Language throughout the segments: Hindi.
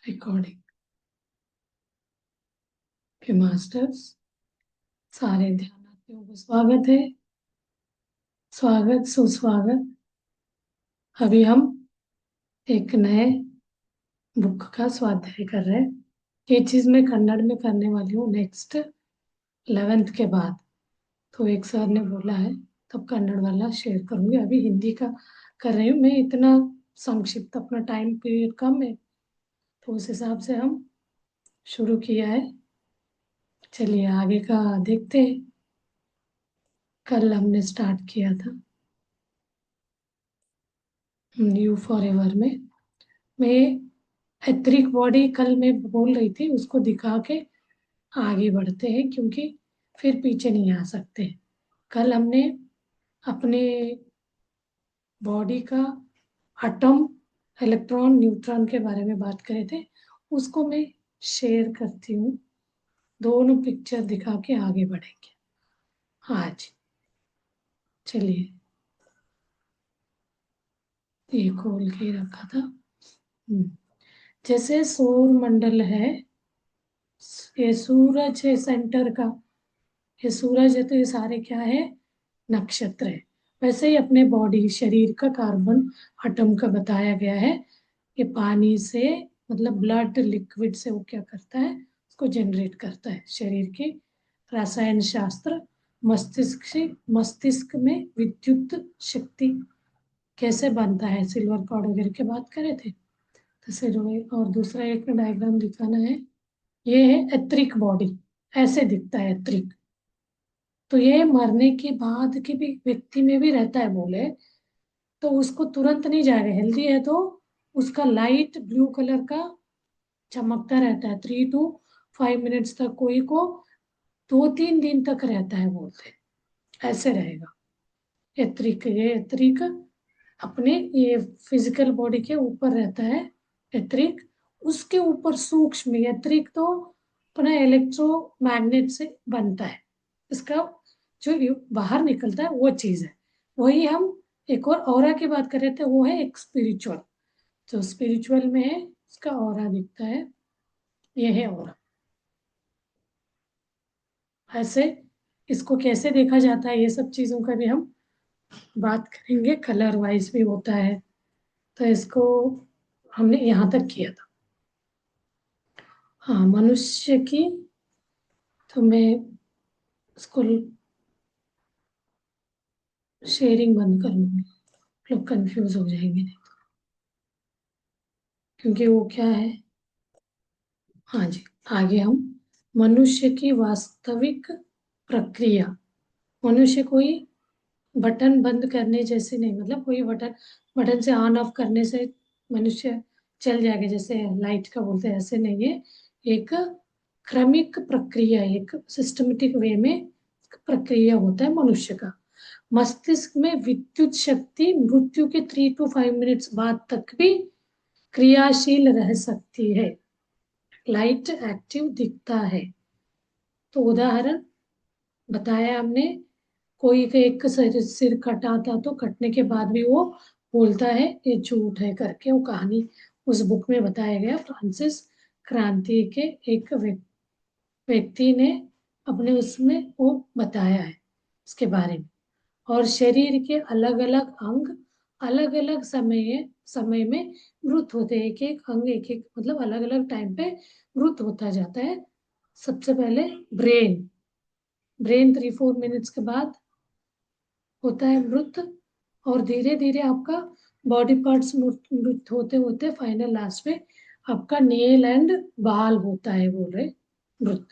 रिकॉर्डिंग के मास्टर्स सारे ध्यानार्थियों को स्वागत है। स्वागत सुस्वागत। अभी हम एक नए बुक का स्वाध्याय कर रहे हैं। ये चीज मैं कन्नड़ में करने वाली हूँ नेक्स्ट 11th के बाद। तो एक सर ने बोला है तब कन्नड़ वाला शेयर करूंगी। अभी हिंदी का कर रही हूँ मैं। इतना संक्षिप्त, अपना टाइम पीरियड कम है तो उस हिसाब से हम शुरू किया है। चलिए आगे का देखते हैं। कल हमने स्टार्ट किया था न्यू फॉर एवर में। मैं एथरिक बॉडी कल मैं बोल रही थी, उसको दिखा के आगे बढ़ते हैं क्योंकि फिर पीछे नहीं आ सकते। कल हमने अपने बॉडी का एटम, इलेक्ट्रॉन, न्यूट्रॉन के बारे में बात करे थे। उसको मैं शेयर करती हूँ। दोनों पिक्चर दिखा के आगे बढ़ेंगे आज। चलिए, ये खोल के रखा था। जैसे सौर मंडल है, ये सूरज है सेंटर का। ये सूरज है तो ये सारे क्या है, नक्षत्र है। वैसे ही अपने बॉडी शरीर का कार्बन एटम का बताया गया है। ये पानी से, मतलब ब्लड लिक्विड से वो क्या करता है, उसको जनरेट करता है। शरीर के रसायन शास्त्र, मस्तिष्क में विद्युत शक्ति कैसे बनता है, सिल्वर कॉर्ड वगैरह की बात करे थे। तो सिर और दूसरा एक डायग्राम दिखाना है। ये है एथरिक बॉडी, ऐसे दिखता है एथरिक। तो ये मरने के बाद के भी व्यक्ति में भी रहता है बोले तो उसको तुरंत नहीं जाएगा। हेल्दी है तो उसका लाइट ब्लू कलर का चमकता रहता है 3 to 5 मिनट्स तक। कोई को 2-3 दिन तक रहता है बोलते हैं। ऐसे रहेगा एथरिक। ये एथरिक अपने ये फिजिकल बॉडी के ऊपर रहता है एथरिक। उसके ऊपर सूक्ष्म एथरिक तो अपना इलेक्ट्रोमैग्नेट से बनता है। इसका जो बाहर निकलता है वो चीज है। वही हम एक और ऑरा की बात कर रहे थे, वो है एक स्पिरिचुअल। जो स्पिरिचुअल में है उसका ऑरा दिखता है। ये है ऑरा। ऐसे इसको कैसे देखा जाता है, ये सब चीजों का भी हम बात करेंगे। कलर वाइज भी होता है। तो इसको हमने यहाँ तक किया था। हाँ, मनुष्य की। तो मैं इसको शेयरिंग बंद कर लूंगी, लोग कंफ्यूज हो जाएंगे नहीं तो। क्योंकि वो क्या है। हाँ जी, आगे हम मनुष्य की वास्तविक प्रक्रिया। मनुष्य कोई बटन बंद करने जैसे नहीं, मतलब कोई बटन बटन से ऑन ऑफ करने से मनुष्य चल जाएगा जैसे लाइट का बोलते हैं, ऐसे नहीं है। एक क्रमिक प्रक्रिया, एक सिस्टमेटिक वे में प्रक्रिया होता है मनुष्य का। मस्तिष्क में विद्युत शक्ति मृत्यु के 3 to 5 मिनट्स बाद तक भी क्रियाशील रह सकती है। लाइट एक्टिव दिखता है। तो उदाहरण बताया हमने, कोई का एक सिर कटा था तो कटने के बाद भी वो बोलता है ये झूठ है करके। वो कहानी उस बुक में बताया गया। फ्रांसिस क्रांति के एक व्यक्ति ने अपने उसमें वो बताया है इसके बारे में। और शरीर के अलग अलग अंग अलग अलग समय में मृत होते हैं। एक एक अंग एक एक मतलब अलग अलग टाइम पे मृत होता जाता है। सबसे पहले ब्रेन। ब्रेन 3-4 मिनट्स के बाद होता है मृत। और धीरे धीरे आपका बॉडी पार्ट्स मृत होते होते फाइनल लास्ट में आपका नेल एंड बाल होता है बोल रहे मृत।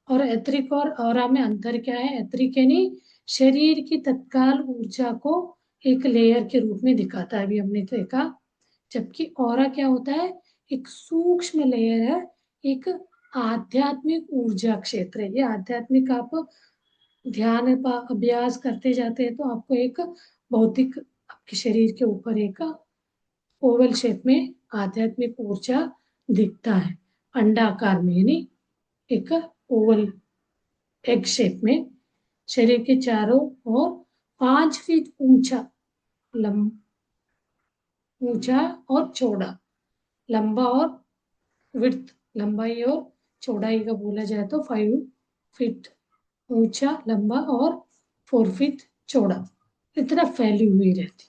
और एथरिक और ऑरा में अंतर क्या है। एथरिक यानी शरीर की तत्काल ऊर्जा को एक लेयर के रूप में दिखाता है, अभी हमने देखा। जबकि ऑरा क्या होता है, एक सूक्ष्म लेयर है, एक आध्यात्मिक ऊर्जा क्षेत्र है। ये आध्यात्मिक आप ध्यान अभ्यास करते जाते हैं तो आपको एक भौतिक आपके शरीर के ऊपर एक ओवल शेप में आध्यात्मिक ऊर्जा दिखता है। अंडाकार में यानी एक ओवल एग शेप में शरीर के चारों ओर 5 फीट ऊंचा, लंब ऊंचा और चौड़ा, लंबा और विड्थ लंबाई और चौड़ाई का बोला जाए तो 5 फीट ऊंचा लंबा और 4 फीट चौड़ा, इतना फैली हुई रहती।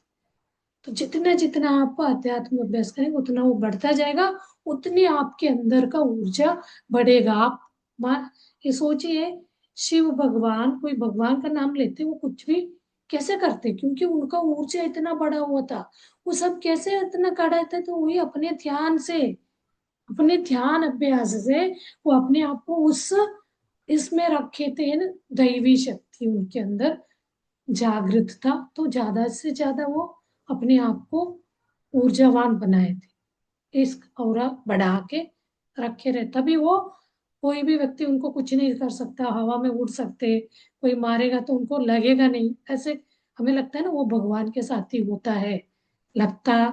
तो जितना जितना आप अध्यात्म अभ्यास करेंगे उतना वो बढ़ता जाएगा, उतनी आपके अंदर का ऊर्जा बढ़ेगा। आप ये सोचिए, शिव भगवान, कोई भगवान का नाम लेते वो कुछ भी कैसे करते, क्योंकि उनका ऊर्जा इतना बड़ा हुआ था। वो सब कैसे इतना कड़ा था, तो वही अपने ध्यान से, अपने ध्यान अभ्यास से वो अपने आप को उस इसमें रखे थे ना, दैवी शक्ति उनके अंदर जागृत था, तो ज्यादा से ज्यादा वो अपने आप को ऊर्जावान बनाए थे, इस ऑरा बढ़ा के रखे रहे, तभी वो कोई भी व्यक्ति उनको कुछ नहीं कर सकता, हवा में उड़ सकते, कोई मारेगा तो उनको लगेगा नहीं। ऐसे हमें लगता है ना वो भगवान के साथ ही होता है, लगता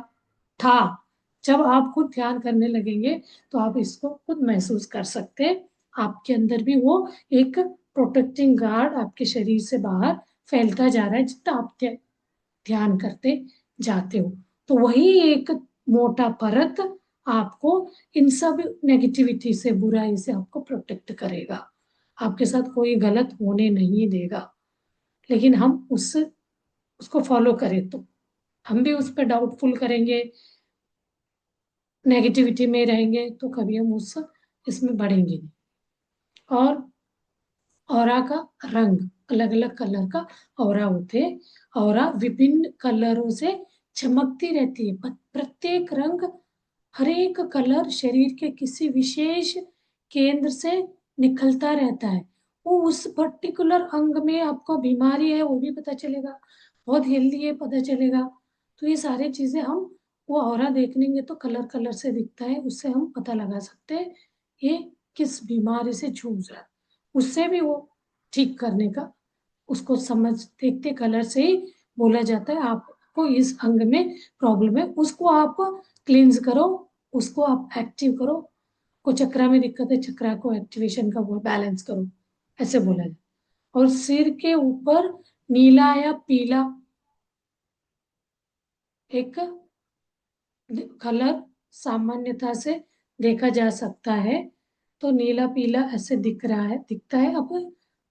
था। जब आप खुद ध्यान करने लगेंगे तो आप इसको खुद महसूस कर सकते हैं, आपके अंदर भी वो एक प्रोटेक्टिंग गार्ड आपके शरीर से बाहर फैलता जा रहा है जितना आप ध्यान करते जाते हो। तो वही एक मोटा परत आपको इन सब नेगेटिविटी से, बुराई से आपको प्रोटेक्ट करेगा, आपके साथ कोई गलत होने नहीं देगा। लेकिन हम उसको फॉलो करें तो हम भी उस पर डाउटफुल करेंगे, नेगेटिविटी में रहेंगे, तो कभी हम उस इसमें बढ़ेंगे नहीं। और ऑरा का रंग, अलग अलग कलर का ऑरा होते हैं, ऑरा विभिन्न कलरों से चमकती रहती है, प्रत्येक रंग, हर एक कलर शरीर के किसी विशेष केंद्र से निकलता रहता है। वो उस पर्टिकुलर अंग में आपको बीमारी है वो भी पता चलेगा, बहुत हेल्दी है पता चलेगा। तो ये सारी चीजें हम वो ऑरा देखेंगे तो कलर कलर से दिखता है, उससे हम पता लगा सकते हैं ये किस बीमारी से जूझ रहा है, उससे भी वो ठीक करने का, उसको समझ देखते कलर से ही बोला जाता है आपको इस अंग में प्रॉब्लम है, उसको आप क्लींस करो, उसको आप एक्टिव करो। को चक्रा में दिक्कत है, चक्रा को एक्टिवेशन का वो बैलेंस करो, ऐसे बोला जाए। और सिर के ऊपर नीला या पीला एक कलर सामान्यता से देखा जा सकता है, तो नीला पीला ऐसे दिख रहा है, दिखता है अब,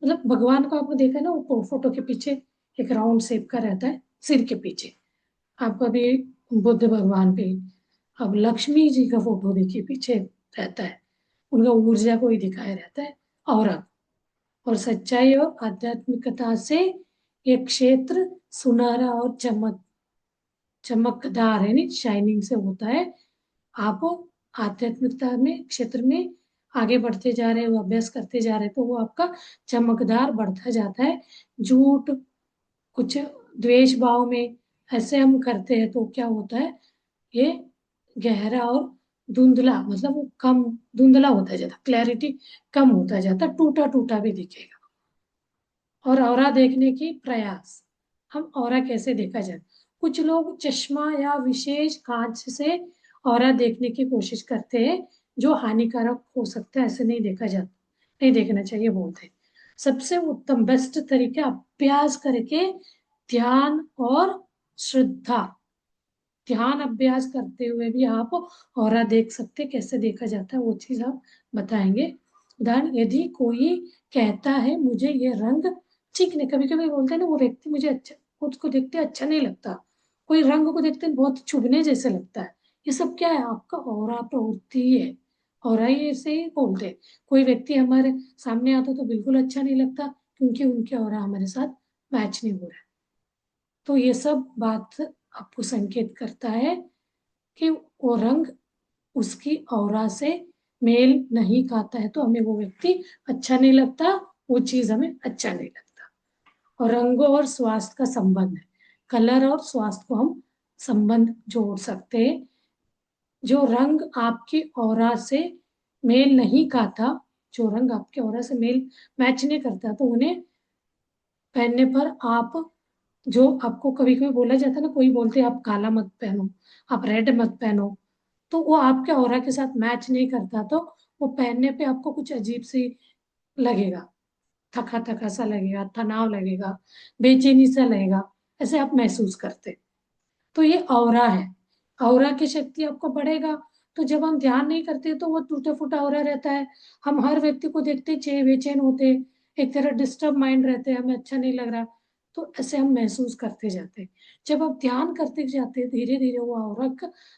मतलब भगवान को आपने देखा है ना, वो फोटो के पीछे एक राउंड शेप का रहता है सिर के पीछे, आपको अभी बुद्ध भगवान पे, अब लक्ष्मी जी का फोटो देखिए पीछे रहता है, उनका ऊर्जा को ही दिखाया रहता है। और सच्चाई और आध्यात्मिकता से ये क्षेत्र सुनहरा और चमकदार है, नहीं शाइनिंग से होता है। आप आध्यात्मिकता में क्षेत्र में आगे बढ़ते जा रहे हो, अभ्यास करते जा रहे हो, तो वो आपका चमकदार बढ़ता जाता है। झूठ, कुछ द्वेष भाव में ऐसे हम करते हैं तो क्या होता है, ये गहरा और धुंधला, मतलब वो कम धुंधला होता जाता, क्लैरिटी कम होता जाता, टूटा टूटा भी दिखेगा। और ऑरा देखने की प्रयास, हम ऑरा कैसे देखा जाए, कुछ लोग चश्मा या विशेष कांच से ऑरा देखने की कोशिश करते हैं, जो हानिकारक हो सकता है, ऐसे नहीं देखा जाता, नहीं देखना चाहिए बोलते हैं। सबसे उत्तम बेस्ट तरीका अभ्यास करके ध्यान और श्रद्धा, ध्यान अभ्यास करते हुए भी आप ऑरा देख सकते, कैसे देखा जाता है वो चीज आप बताएंगे। उदाहरण, यदि कोई कहता है मुझे ये रंग ठीक नहीं, कभी कभी बोलते हैं ना वो व्यक्ति मुझे अच्छा, खुद को देखते अच्छा नहीं लगता, कोई रंग को देखते बहुत चुभने जैसे लगता है, ये सब क्या है, आपका ऑरा प्रवृत्ति है। ऑरा ही ऐसे ही बोलते हैं। कोई व्यक्ति हमारे सामने आता तो बिल्कुल अच्छा नहीं लगता, क्योंकि उनके ऑरा हमारे साथ मैच नहीं हो रहा है। तो ये सब बात आपको संकेत करता है कि वो रंग उसकी ऑरा से मेल नहीं खाता है, तो हमें वो व्यक्ति अच्छा नहीं लगता, वो चीज हमें अच्छा नहीं लगता। और रंगों और स्वास्थ्य का संबंध है, कलर और स्वास्थ्य को हम संबंध जोड़ सकते हैं। जो रंग आपकी ऑरा से मेल नहीं खाता, जो रंग आपके ऑरा से मेल मैच नहीं करता, तो उन्हें पहनने पर आप, जो आपको कभी कभी बोला जाता है ना, कोई बोलते हैं आप काला मत पहनो, आप रेड मत पहनो, तो वो आपके ऑरा के साथ मैच नहीं करता, तो वो पहनने पे आपको कुछ अजीब सी लगेगा, थका थका सा लगेगा, तनाव लगेगा, बेचैनी सा लगेगा, ऐसे आप महसूस करते। तो ये ऑरा है, ऑरा की शक्ति आपको बढ़ेगा तो जब हम ध्यान नहीं करते तो वो टूटा फूटा हो रहा रहता है। हम हर व्यक्ति को देखते बेचैन होते, एक तरह डिस्टर्ब माइंड रहते हैं, हमें अच्छा नहीं लग रहा, तो ऐसे हम महसूस करते जाते हैं। जब आप ध्यान करते जाते हैं धीरे धीरे वो ऑरा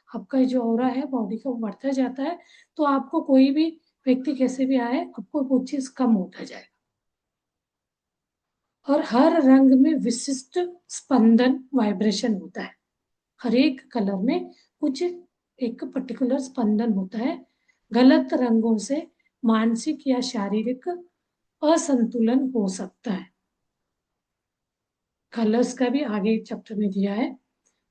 आपका जो ऑरा है बॉडी का बढ़ता जाता है, तो आपको कोई भी व्यक्ति कैसे भी आए आपको वो चीज कम होता जाएगा। और हर रंग में विशिष्ट स्पंदन वाइब्रेशन होता है। हर एक कलर में कुछ एक पर्टिकुलर स्पंदन होता है। गलत रंगों से मानसिक या शारीरिक असंतुलन हो सकता है। कलर्स का भी आगे चैप्टर में दिया है,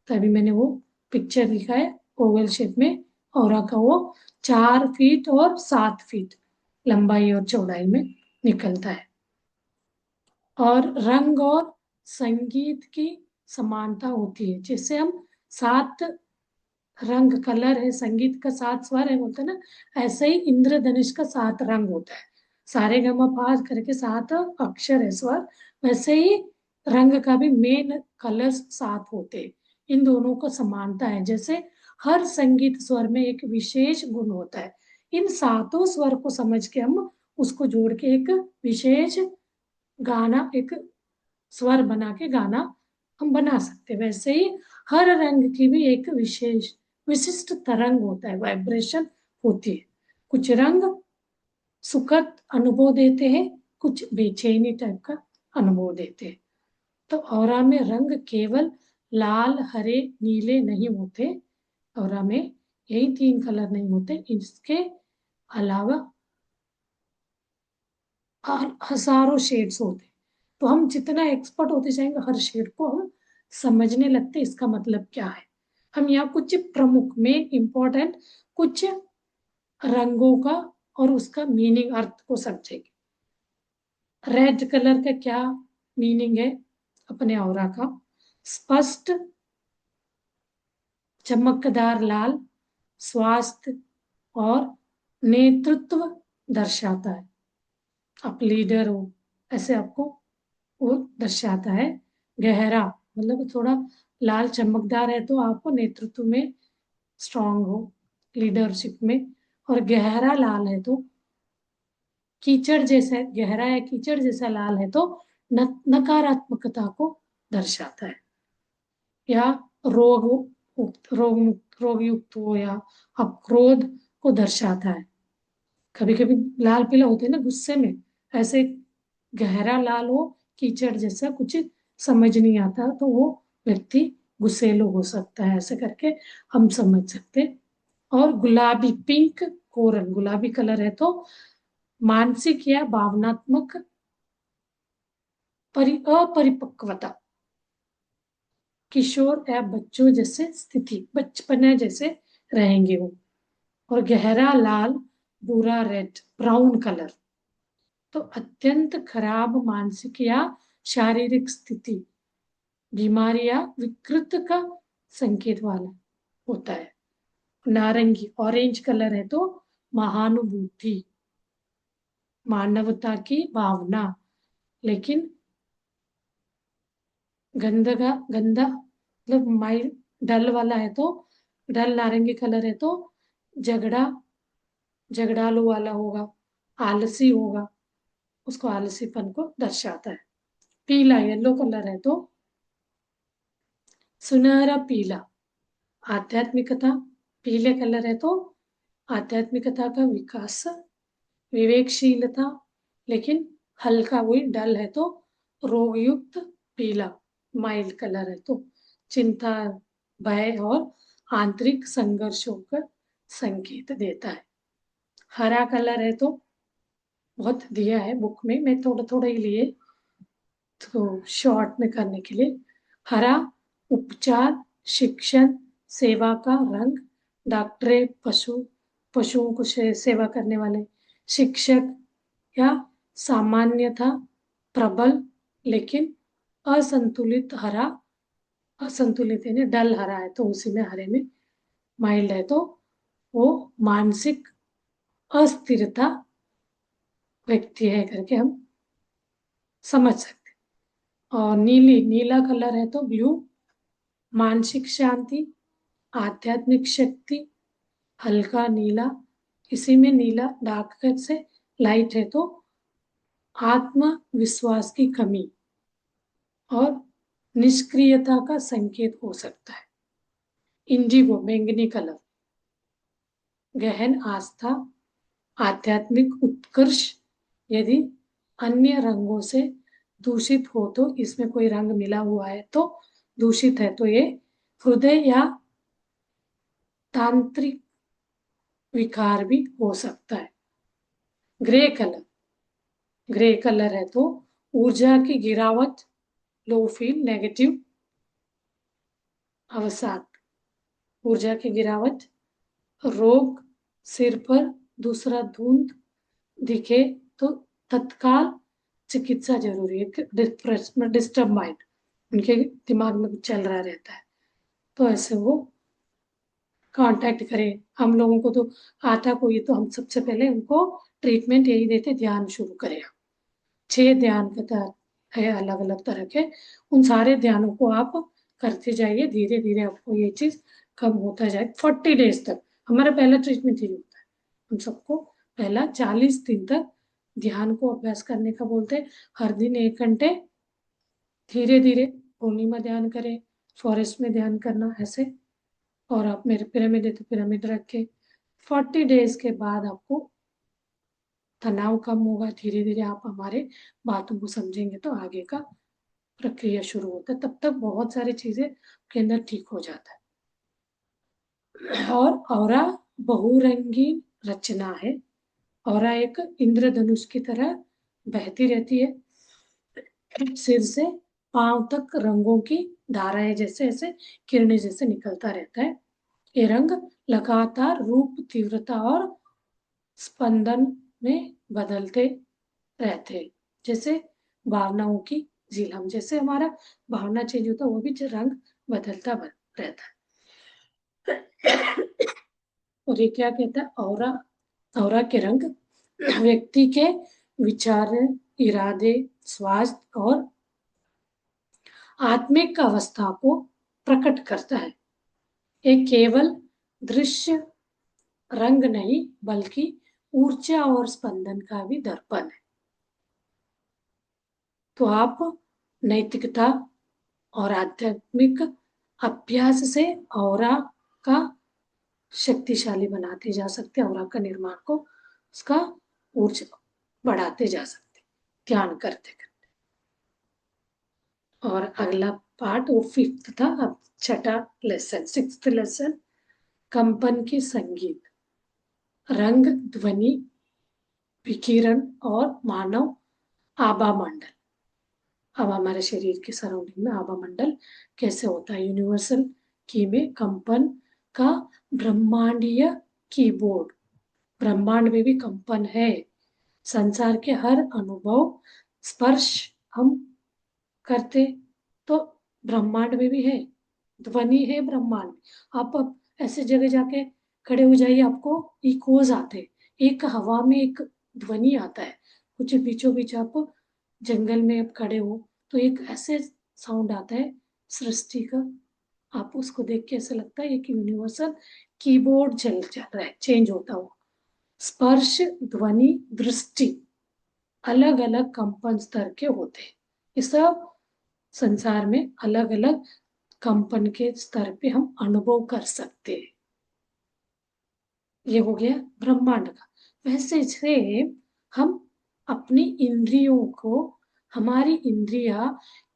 तभी मैंने वो पिक्चर लिखा है ओवल शेप में। ऑरा का वो 4 फीट और 7 फीट लंबाई और चौड़ाई में निकलता है। और रंग और संगीत की समानता होती है, जैसे हम 7 रंग कलर है, संगीत का 7 स्वर है बोलते हैं ना, ऐसे ही इंद्रधनुष का 7 रंग होता है। सारे गमा पा करके 7 अक्षर है स्वर, वैसे ही रंग का भी मेन कलर्स 7 होते हैं। इन दोनों को समानता है, जैसे हर संगीत स्वर में एक विशेष गुण होता है। इन 7 स्वर को समझ के हम उसको जोड़ के एक विशेष गाना, एक स्वर बना के गाना हम बना सकते हैं। वैसे ही हर रंग की भी एक विशेष विशिष्ट तरंग होता है, वाइब्रेशन होती है। कुछ रंग सुखद अनुभव देते हैं, कुछ बेचैनी टाइप का अनुभव देते हैं। तो ऑरा में रंग केवल लाल हरे नीले नहीं होते, ऑरा में यही 3 कलर नहीं होते, इसके अलावा हजारों शेड्स होते। तो हम जितना एक्सपर्ट होते जाएंगे हर शेड को हम समझने लगते इसका मतलब क्या है। हम यहाँ कुछ प्रमुख मेन इंपॉर्टेंट कुछ रंगों का और उसका मीनिंग अर्थ को समझेंगे। रेड कलर का क्या मीनिंग है अपने ऑरा का? स्पष्ट चमकदार लाल स्वास्थ्य और नेतृत्व दर्शाता है। आप लीडर हो ऐसे आपको वो दर्शाता है। गहरा मतलब थोड़ा लाल चमकदार है तो आपको नेतृत्व में स्ट्रांग हो, लीडरशिप में। और गहरा लाल है तो कीचड़ जैसा, गहरा या कीचड़ जैसा लाल है तो नकारात्मकता को दर्शाता है, या रोग रोग युक्त हो, या आप क्रोध को दर्शाता है। कभी कभी लाल पीला होते हैं ना गुस्से में, ऐसे गहरा लाल हो कीचड़ जैसा कुछ समझ नहीं आता तो वो व्यक्ति गुस्सेलो हो सकता है, ऐसे करके हम समझ सकते। और गुलाबी पिंक कोरल गुलाबी कलर है तो मानसिक या भावनात्मक अपरिपक्वता, किशोर या बच्चों जैसे स्थिति, बचपने जैसे रहेंगे वो। और गहरा लाल भूरा रेड ब्राउन कलर तो अत्यंत खराब मानसिक या शारीरिक स्थिति, बीमारी या विकृत का संकेत वाला होता है। नारंगी ऑरेंज कलर है तो महानुभूति, मानवता की भावना। लेकिन गंदा मतलब माइल्ड डल वाला है तो, डल नारंगी कलर है तो झगड़ा झगड़ालू वाला होगा, आलसी होगा, उसको आलसीपन को दर्शाता है। पीला येलो कलर है तो सुनहरा पीला आध्यात्मिकता, पीले कलर है तो आध्यात्मिकता का विकास, विवेकशीलता। लेकिन हल्का वही डल है तो रोगयुक्त पीला, माइल्ड कलर है तो चिंता भय और आंतरिक संघर्षों का संकेत देता है। हरा कलर है तो बहुत दिया है बुक में, मैं थोड़ा थोड़ा ही लिए तो शॉर्ट में करने के लिए। हरा उपचार शिक्षण सेवा का रंग, डॉक्टर पशुओं को सेवा करने वाले शिक्षक, या सामान्यतः प्रबल लेकिन असंतुलित हरा, असंतुलित यानी डल हरा है तो उसी में हरे में माइल्ड है तो वो मानसिक अस्थिरता व्यक्ति है करके हम समझ सकते। और नीला कलर है तो ब्लू, मानसिक शांति आध्यात्मिक शक्ति हल्का नीला, इसी में नीला डार्क से लाइट है तो आत्मविश्वास की कमी और निष्क्रियता का संकेत हो सकता है। इंडिगो बैंगनी कलर, गहन आस्था, आध्यात्मिक उत्कर्ष। यदि अन्य रंगों से दूषित हो तो इसमें कोई रंग मिला हुआ है तो दूषित है तो ये हृदय या तांत्रिक विकार भी हो सकता है। ग्रे कलर, ग्रे कलर है तो ऊर्जा की गिरावट, लो फील, नेगेटिव अवसाद, ऊर्जा की गिरावट, रोग, सिर पर दूसरा धुंध दिखे तो तत्काल चिकित्सा जरूरी है। डिस्टर्ब माइंड, उनके दिमाग में कुछ चल रहा रहता है तो ऐसे वो कांटेक्ट करें। हम लोगों को तो आता कोई तो हम सबसे पहले उनको ट्रीटमेंट यही देते, ध्यान शुरू करें। 6 ध्यान का है अलग अलग तरह के, उन सारे ध्यानों को आप करते जाइए, धीरे धीरे आपको ये चीज कम होता जाए। 40 डेज तक हमारा पहला ट्रीटमेंट यही होता है। हम सबको पहला 40 दिन तक ध्यान को अभ्यास करने का बोलते हैं। हर दिन 1 घंटे धीरे धीरे भूमि में ध्यान करें, फॉरेस्ट में ध्यान करना ऐसे। और आप मेरे पिरामिड है तो पिरामिड रख के 40 डेज के बाद आपको तनाव कम होगा। धीरे धीरे आप हमारे बातों को समझेंगे तो आगे का प्रक्रिया शुरू होता है। तब तक बहुत सारी चीजें के अंदर ठीक हो जाता है। और औरा बहुरंगीन रचना है। औरा एक इंद्रधनुष की तरह बहती रहती है, सिर से पांव तक रंगों की धाराएं जैसे ऐसे किरणें जैसे निकलता रहता है। ये रंग लगातार रूप, तीव्रता और स्पंदन में बदलते रहते हैं। जैसे भावनाओं की झीलम, जैसे हमारा भावना चेंज होता है वो भी रंग बदलता रहता है। और ये क्या कहता है, औरा, औरा के रंग व्यक्ति के विचार, इरादे, स्वास्थ्य और आत्मिक अवस्था को प्रकट करता है। ये केवल दृश्य रंग नहीं बल्कि ऊर्जा और स्पंदन का भी दर्पण है। तो आप नैतिकता और आध्यात्मिक अभ्यास से औरा का शक्तिशाली बनाते जा सकते, औरा का निर्माण को उसका ऊर्जा बढ़ाते जा सकते ध्यान करते करते। और अगला पार्ट वो 5th था। अब छठा लेसन, 6th लेसन, कंपन की संगीत, रंग, ध्वनि, विकिरण और मानव आभा मंडल। अब हमारे शरीर के सराउंडिंग में आभा मंडल कैसे होता है। यूनिवर्सल की में कंपन का ब्रह्मांडीय कीबोर्ड, ब्रह्मांड में भी कंपन है। संसार के हर अनुभव, स्पर्श हम करते तो ब्रह्मांड में भी है, ध्वनि है ब्रह्मांड। आप ऐसे जगह जाके खड़े हो जाइए, आपको इकोज आते, एक हवा में एक ध्वनि आता है। कुछ बीचों बीच आप जंगल में आप खड़े हो तो एक ऐसे साउंड आता है सृष्टि का, आप उसको देख के ऐसा लगता है एक यूनिवर्सल कीबोर्ड चल रहा है, चेंज होता हुआ। स्पर्श, ध्वनि, दृष्टि अलग अलग कंपन स्तर के होते हैं। ये सब संसार में अलग अलग कंपन के स्तर पे हम अनुभव कर सकते हैं। ये हो गया ब्रह्मांड का। वैसे से हम अपनी इंद्रियों को, हमारी इंद्रिया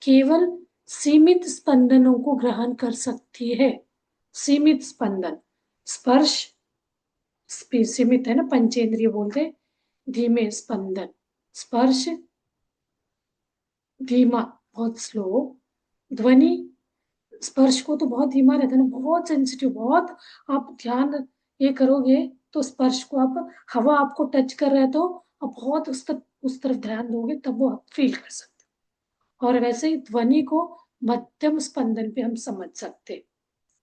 केवल सीमित स्पंदनों को ग्रहण कर सकती है। सीमित स्पंदन, स्पर्श सीमित है ना, पंचेंद्रिय बोलते, धीमे स्पंदन, स्पर्श धीमा बहुत स्लो, ध्वनि स्पर्श को तो बहुत धीमा रहता है ना, बहुत सेंसिटिव, बहुत आप ध्यान ये करोगे तो स्पर्श को आप, हवा आपको टच कर रहा है तो आप बहुत उस तरफ ध्यान दोगे तब वो आप फील कर सकते हो। और वैसे ही ध्वनि को मध्यम स्पंदन पे हम समझ सकते,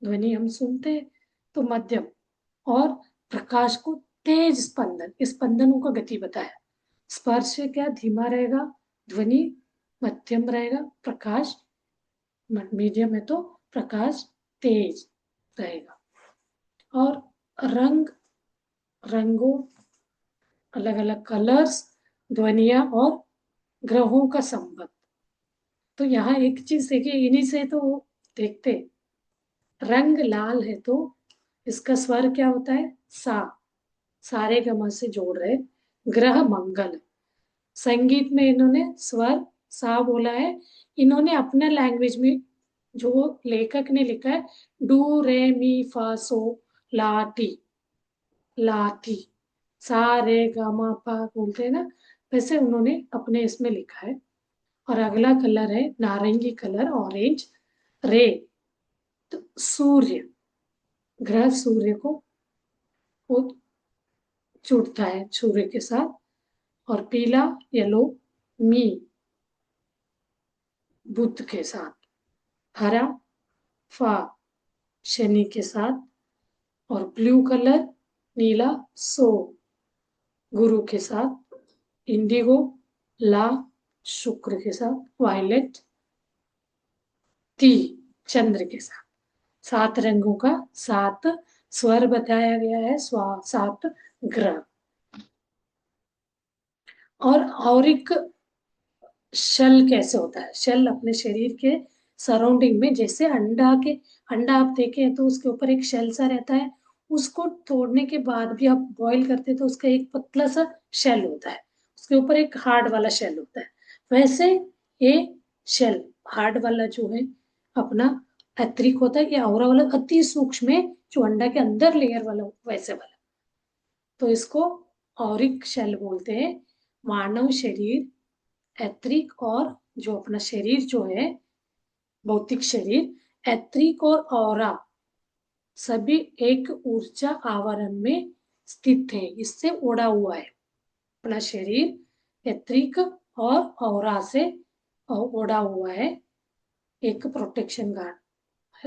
ध्वनि हम सुनते तो मध्यम, और प्रकाश को तेज स्पंदन, इस स्पंदनों का गति बताया। स्पर्श क्या धीमा रहेगा, ध्वनि मध्यम रहेगा, प्रकाश मीडियम है तो प्रकाश तेज रहेगा। और रंग, रंगों, अलग अलग कलर्स, ध्वनिया और ग्रहों का संबंध। तो यहाँ एक चीज देखिए, इन्हीं से तो देखते, रंग लाल है तो इसका स्वर क्या होता है, सा, सारे गमा से जोड़ रहे, ग्रह मंगल। संगीत में इन्होंने स्वर सा बोला है, इन्होंने अपना लैंग्वेज में, जो लेखक ने लिखा है, डू रे मी फा सो ला टी, ला टी, सा रे गा मा पा बोलते हैं ना, वैसे उन्होंने अपने इसमें लिखा है। और अगला कलर है नारंगी कलर, ऑरेंज, रे, तो सूर्य, ग्रह सूर्य को वो जुड़ता है सूर्य के साथ। और पीला, येलो, मी, बुध के साथ। हरा, फा, शनि के साथ। और ब्लू कलर, नीला, सो, गुरु के साथ। इंडिगो, ला, शुक्र के साथ। वायलेट, टी, चंद्र के साथ। 7 रंगों का 7 स्वर बताया गया है, 7 ग्रह। और एक शल कैसे होता है, शल अपने शरीर के सराउंडिंग में, जैसे अंडा आप देखें तो उसके ऊपर एक शेल सा रहता है, उसको तोड़ने के बाद भी आप बॉईल करते हैं तो उसका एक पतला सा शेल होता है, उसके ऊपर एक हार्ड वाला शेल होता है। वैसे ये शेल हार्ड वाला जो है अपना ऐत्रिक होता है, या औरा वाला अति सूक्ष्म है, जो अंडा के अंदर लेयर वाला वैसे वाला, तो इसको औरिक शेल बोलते हैं। मानव शरीर ऐत्रिक, और जो अपना शरीर जो है भौतिक शरीर, ऐत्रिक और औरा सभी एक ऊर्जा आवरण में स्थित है, इससे ओढ़ा हुआ है। अपना शरीर ऐत्रिक और औरा से ओढ़ा हुआ है, एक प्रोटेक्शन गार्ड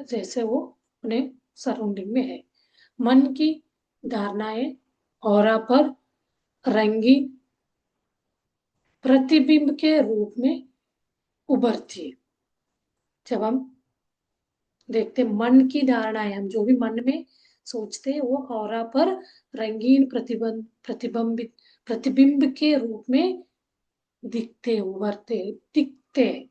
जैसे वो अपने सराउंडिंग में है। मन की धारणाएं औरा पर रंगीन प्रतिबिंब के रूप में उभरती है। जब हम देखते मन की धारणाएं, हम जो भी मन में सोचते हैं वो औरा पर रंगीन प्रतिबिंब के रूप में दिखते, उभरते, दिखते हैं।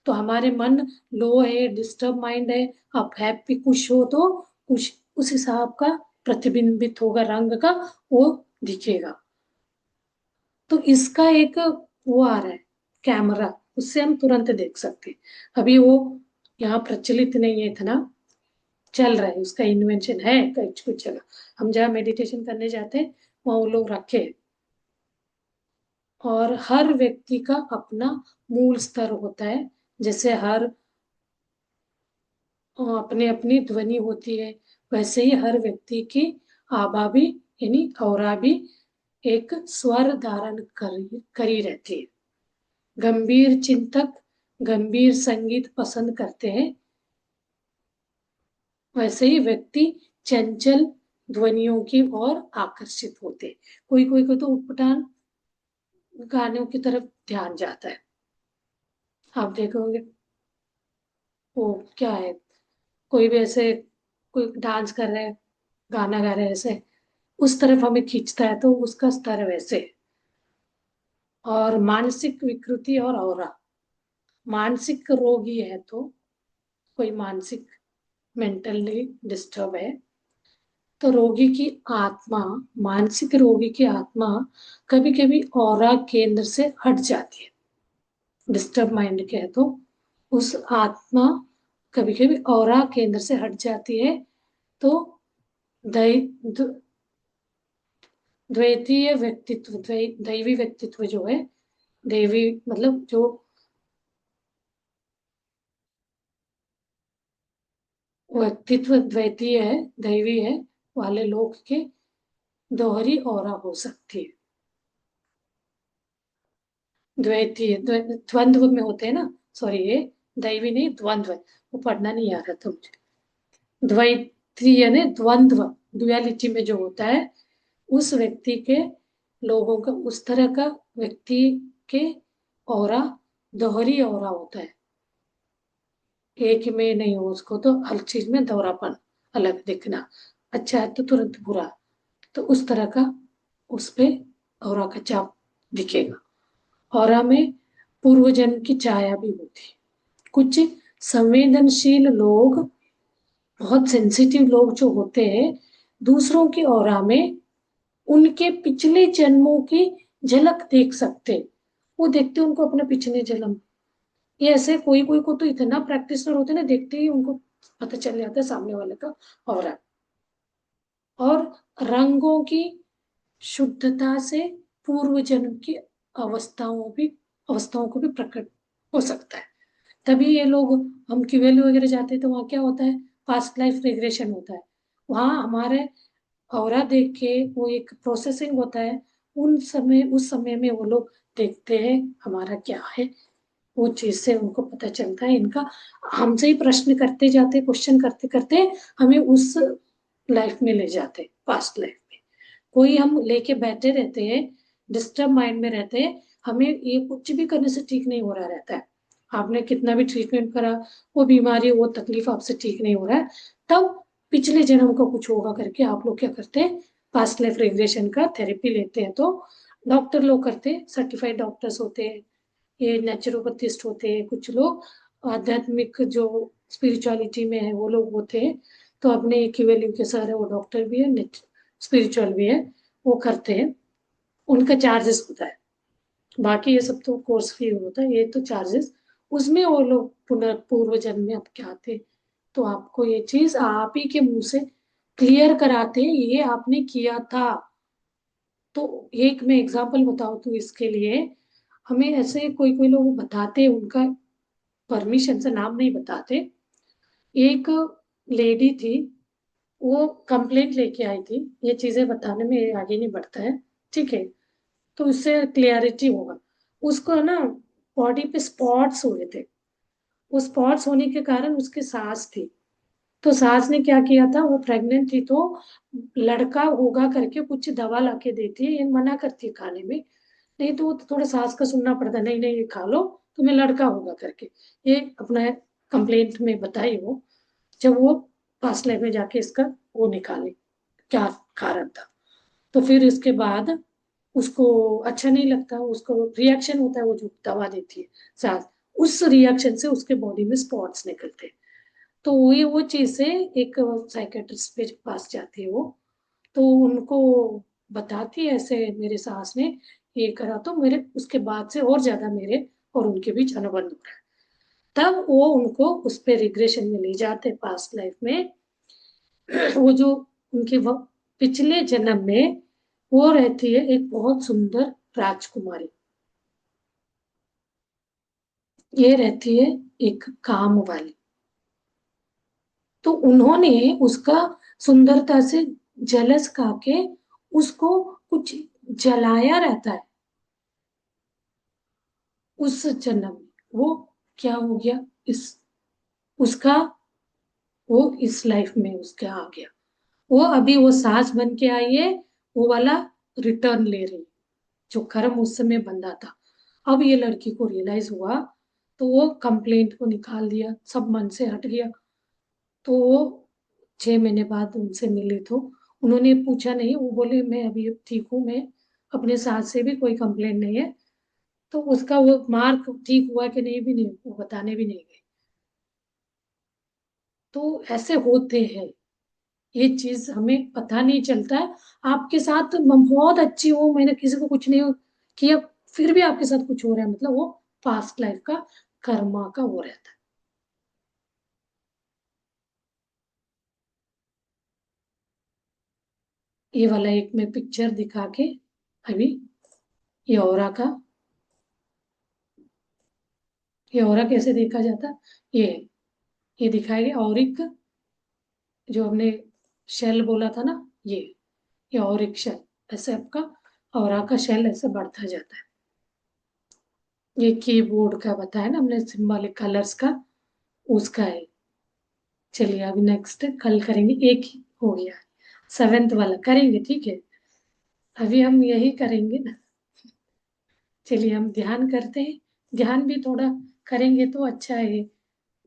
तो हमारे मन लो है, डिस्टर्ब माइंड है, आप हैप्पी खुश हो तो कुछ उस हिसाब का प्रतिबिंबित होगा, रंग का वो दिखेगा। तो इसका एक वो आ रहा है कैमरा, उससे हम तुरंत देख सकते हैं। अभी वो यहाँ प्रचलित नहीं है इतना, चल रहा है, उसका इन्वेंशन है कुछ कुछ जगह। हम जहाँ मेडिटेशन करने जाते हैं वहाँ वो लोग रखे हैं। और हर व्यक्ति का अपना मूल स्तर होता है, जैसे हर अपनी अपनी ध्वनि होती है, वैसे ही हर व्यक्ति की आभा भी, यानी औरा भी एक स्वर धारण करी रहती है। गंभीर चिंतक गंभीर संगीत पसंद करते हैं, वैसे ही व्यक्ति चंचल ध्वनियों की ओर आकर्षित होते हैं। कोई कोई को तो उटपटांग गानों की तरफ ध्यान जाता है, आप देखोगे वो क्या है, कोई भी ऐसे कोई डांस कर रहे हैं, गाना गा रहे हैं ऐसे, उस तरफ हमें खींचता है, तो उसका स्तर वैसे है। और मानसिक विकृति और औरा, मानसिक रोगी है तो कोई मानसिक मेंटली डिस्टर्ब है, तो रोगी की आत्मा, मानसिक रोगी की आत्मा कभी कभी ऑरा केंद्र से हट जाती है। डिस्टर्ब माइंड के है तो उस आत्मा कभी कभी ऑरा केंद्र से हट जाती है। तो द्वैतीय व्यक्तित्व, दैवी व्यक्तित्व जो है, देवी मतलब जो व्यक्तित्व द्वैतीय है, दैवी है वाले लोग के दोहरी ऑरा हो सकती है। द्वैतीय द्वंद्व में होते हैं ना, सॉरी ये दैवी नहीं, द्वंद्व, वो पढ़ना नहीं आ रहा था मुझे। द्वैतीय ने द्वंद्व, डुअलिटी में जो होता है, उस व्यक्ति के लोगों का, उस तरह का व्यक्ति के ऑरा दोहरी ऑरा होता है, एक में नहीं हो उसको, तो हर चीज में दोहरापन, अलग दिखना, अच्छा है तो तुरंत बुरा, तो उस तरह का उस पे ऑरा का चाप दिखेगा। ऑरा में पूर्व जन्म की छाया भी होती है। कुछ संवेदनशील लोग, बहुत सेंसिटिव लोग जो होते हैं, दूसरों की ऑरा में उनके पिछले जन्मों की झलक देख सकते। वो देखते उनको अपने पिछले जन्म। ये ऐसे कोई कोई को तो इतना प्रैक्टिसर होते हैं ना, देखते ही उनको पता चल जाता है सामने वाले का ऑरा। और रंगों की शुद्धता से पूर्व जन्म की अवस्थाओं को भी प्रकट हो सकता है। तभी ये लोग, हम क्यूएल वगैरह जाते हैं तो वहाँ क्या होता है, पास्ट लाइफ रिग्रेशन होता है। वहाँ हमारे ऑरा देख के वो एक प्रोसेसिंग होता है। उस समय में वो लोग देखते हैं हमारा क्या है। वो चीज से उनको पता चलता है इनका। हमसे ही प्रश्न करते जाते, क्वेश्चन करते करते हमें उस लाइफ में ले जाते, पास्ट लाइफ में। कोई हम लेके बैठे रहते हैं, डिस्टर्ब माइंड में रहते हैं, हमें ये कुछ भी करने से ठीक नहीं हो रहा रहता है। आपने कितना भी ट्रीटमेंट करा, वो बीमारी, वो तकलीफ आपसे ठीक नहीं हो रहा है, तब पिछले जन्म का कुछ होगा करके आप लोग क्या करते हैं, पास्ट लाइफ रिग्रेशन का थेरेपी लेते हैं। तो डॉक्टर लोग करते हैं, सर्टिफाइड डॉक्टर्स होते हैं, ये नेचुरोपैथिस्ट होते हैं, कुछ लोग आध्यात्मिक जो स्पिरिचुअलिटी में है वो लोग होते हैं। तो अपने क्यूएलयू के सर है, वो डॉक्टर भी है, स्पिरिचुअल भी है, वो करते हैं। उनका चार्जेस होता है। बाकी ये सब तो कोर्स फी होता है, ये तो चार्जेस। उसमें वो लोग पुनर्पूर्व जन्म में आप क्या थे, तो आपको ये चीज आप ही के मुंह से क्लियर कराते हैं, ये आपने किया था। तो एक मैं एग्जांपल बताऊं तो इसके लिए, हमें ऐसे कोई कोई लोग बताते, उनका परमिशन से नाम नहीं बताते। एक लेडी थी, वो कंप्लेंट लेके आई थी, ये चीजें बताने में आगे नहीं बढ़ता है, ठीक है, तो उससे क्लियरिटी होगा। उसको ना बॉडी पे स्पॉट्स हुए थे। वो स्पॉट्स होने के कारण उसकी सास थी, तो सास ने क्या किया था, वो प्रेग्नेंट थी तो लड़का होगा करके कुछ दवा ला के देती है, ये मना करती है खाने में। नहीं तो वो थोड़ा सास का सुनना पड़ता, नहीं नहीं ये खा लो, तुम्हें लड़का होगा करके। ये अपना कंप्लेंट में बताई वो, जब वो पास्ट लाइफ में जाके इसका वो निकाले क्या कारण था। तो फिर इसके बाद उसको अच्छा नहीं लगता, उसको रिएक्शन होता है, वो जो दवा देती है सास, उस रिएक्शन से उसके बॉडी में स्पॉट्स निकलते हैं। तो वो चीज से एक साइकेट्रिस्ट के पास जाती है वो, तो उनको बताती है ऐसे मेरे सास ने ये करा, तो मेरे उसके बाद से और ज्यादा मेरे और उनके बीच अनुबंध हो रहा है। तब वो उनको उस पे रिग्रेशन में ले जाते पास्ट लाइफ में। वो जो उनके वो पिछले जन्म में वो रहती है एक बहुत सुंदर राजकुमारी, ये रहती है एक काम वाली। तो उन्होंने उसका सुंदरता से जलस खा के उसको कुछ जलाया रहता है उस जन्म में। वो क्या हो गया, इस उसका वो इस लाइफ में उसके आ गया। वो अभी वो सास बन के आई है, वो वाला रिटर्न ले रही, जो कर्म उस समय बंधा था। अब ये लड़की को रियलाइज हुआ, तो वो कंप्लेंट को निकाल दिया, सब मन से हट गया। तो वो 6 महीने बाद उनसे मिली तो उन्होंने पूछा नहीं, वो बोले मैं अभी ठीक हूँ, मैं अपने सास से भी कोई कंप्लेंट नहीं है। तो उसका वो मार्क ठीक हुआ कि नहीं भी नहीं, वो बताने भी नहीं गए। तो ऐसे होते हैं, ये चीज हमें पता नहीं चलता है। आपके साथ बहुत अच्छी हो, मैंने किसी को कुछ नहीं किया, फिर भी आपके साथ कुछ हो रहा है, मतलब वो पास्ट लाइफ का कर्मा का वो रहता है। ये वाला एक मैं पिक्चर दिखा के अभी, ये औरा का, ये औरा कैसे देखा जाता है, ये ये दिखाएंगे। और एक जो हमने शेल बोला था ना, ये और एक शेल, ऐसे आपका औरा का शेल ऐसे बढ़ता जाता है। ये कीबोर्ड का बताया ना हमने, सिंबॉलिक कलर्स का, उसका है। चलिए अभी नेक्स्ट कल करेंगे, एक ही हो गया, सेवेंथ वाला करेंगे, ठीक है। अभी हम यही करेंगे ना। चलिए हम ध्यान करते हैं, ध्यान भी थोड़ा करेंगे तो अच्छा है।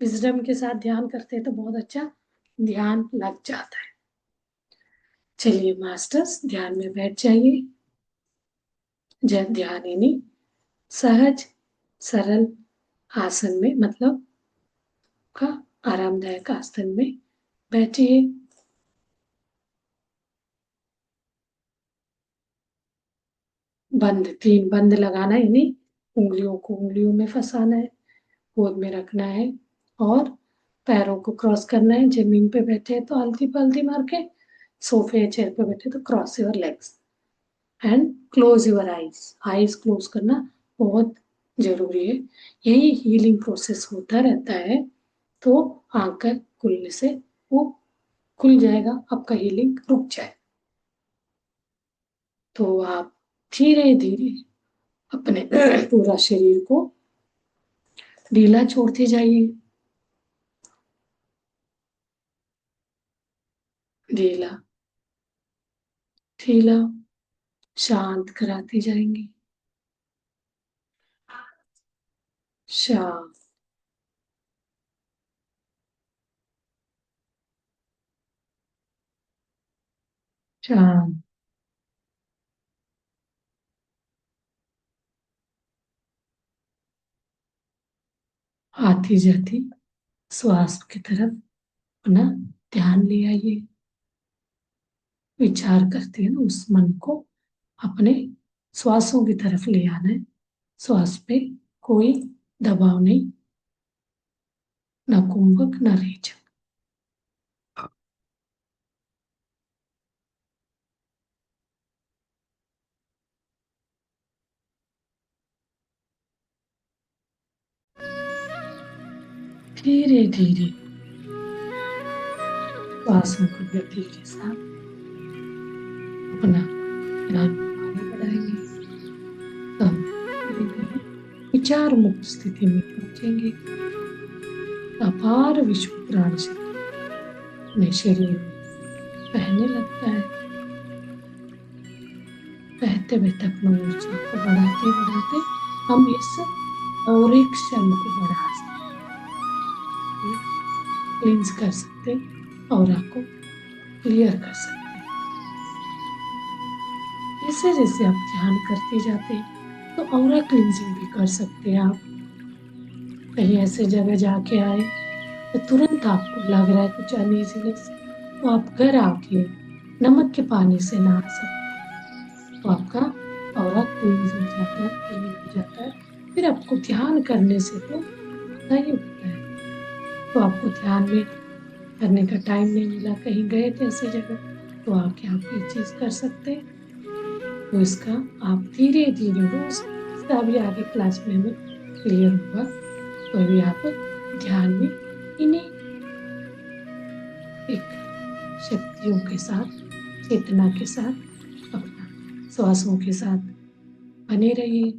विजडम के साथ ध्यान करते हैं तो बहुत अच्छा ध्यान लग जाता है। चलिए मास्टर्स, ध्यान में बैठ जाइए। ध्यान यानी सहज सरल आसन में, मतलब का आरामदायक आसन में बैठिए। तीन बंद लगाना है, यानी उंगलियों को उंगलियों में फंसाना है, गोद में रखना है और पैरों को क्रॉस करना है। जमीन पे बैठे हैं तो हल्की पल्टी मार के, सोफे या चेयर पे बैठे तो cross your legs and close your eyes. Eyes close करना बहुत जरूरी है। यही हीलिंग प्रोसेस होता रहता है, तो आंख खुलने से वो खुल जाएगा, आपका हीलिंग रुक जाए। तो आप धीरे धीरे अपने पूरा शरीर को ढीला छोड़ते जाइए, ढीला ढीला शांत कराते जाएंगे। शांत शांत आती जाती श्वास की तरफ अपना ध्यान ले आइए। विचार करते हैं ना, उस मन को अपने श्वासों की तरफ ले आना है। श्वास पे कोई दबाव नहीं, ना कुंभक ना रेचक। धीरे धीरे श्वासों को गति के साथ अपना ध्यान आगे बढ़ाएंगे। तब धीरे धीरे विचार मुक्त स्थिति में पहुंचेंगे। अपार विश्व प्राण शक्ति अपने शरीर में बहने लगता है। बहते बहते अपनी ऊर्जा को बढ़ाते बढ़ाते हम इस और एक क्षण को बढ़ा सकते, क्लींस कर सकते, और को क्लियर कर सकते। जैसे जैसे आप ध्यान करते जाते हैं तो ऑरा क्लींजिंग भी कर सकते हैं आप। कहीं ऐसे जगह जाके आए तो तुरंत आपको लग रहा है कुछ अनइजीनेस, तो आप घर आके नमक के पानी से नहा सकते हैं। तो आपका ऑरा क्लींज हो जाता है, क्लीन हो जाता है। फिर आपको ध्यान करने से तो होता ही होता है। तो आपको ध्यान में करने का टाइम नहीं मिला, कहीं गए थे ऐसी जगह, तो आके आप ये चीज कर सकते हैं। तो इसका आप धीरे धीरे रोज, इसका भी आगे क्लास में हमें क्लियर होगा, तो अभी आप ध्यान में इन्हीं एक शक्तियों के साथ, चेतना के साथ, अपना श्वासों के साथ बने रहिए।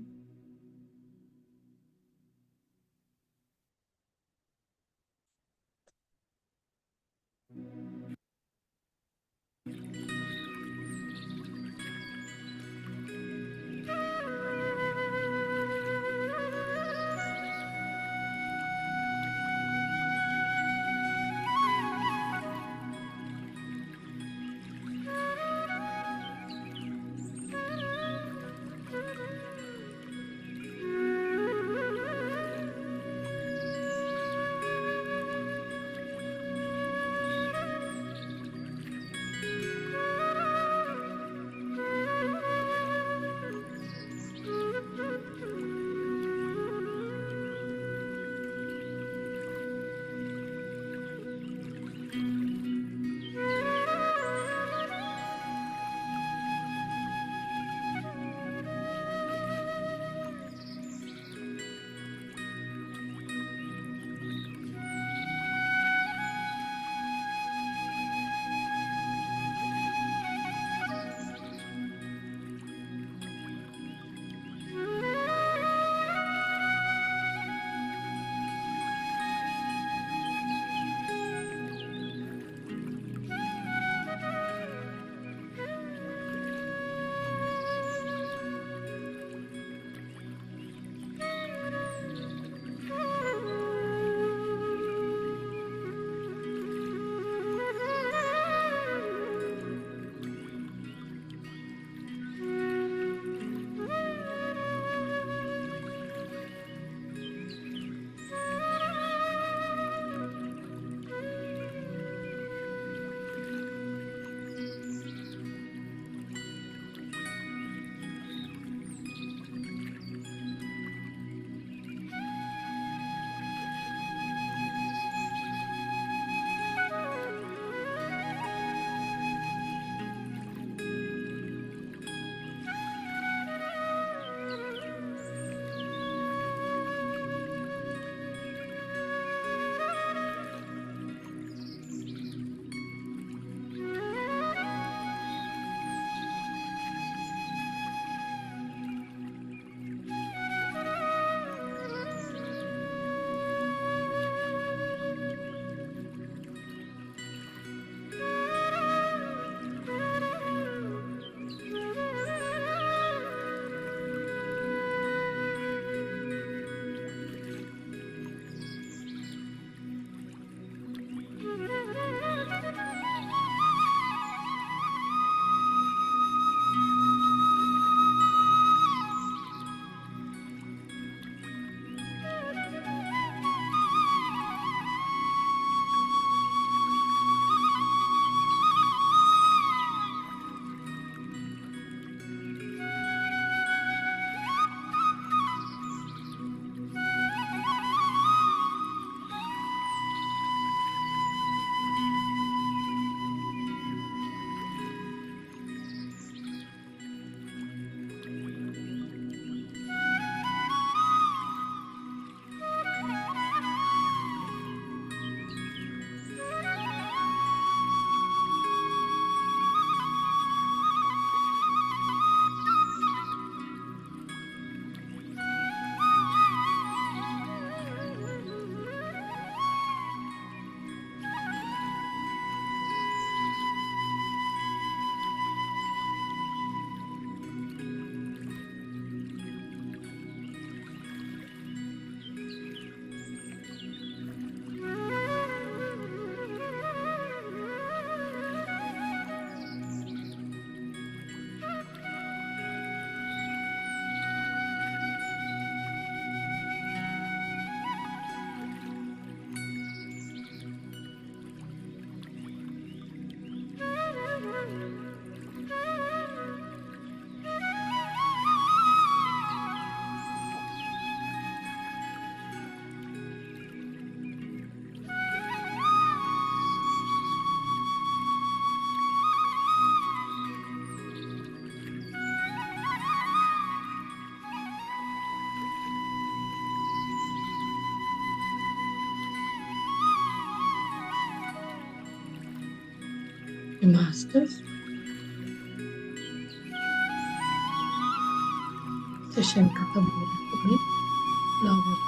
मास्टर्स सेशन खत्म हो रहा है, तो भाई लॉग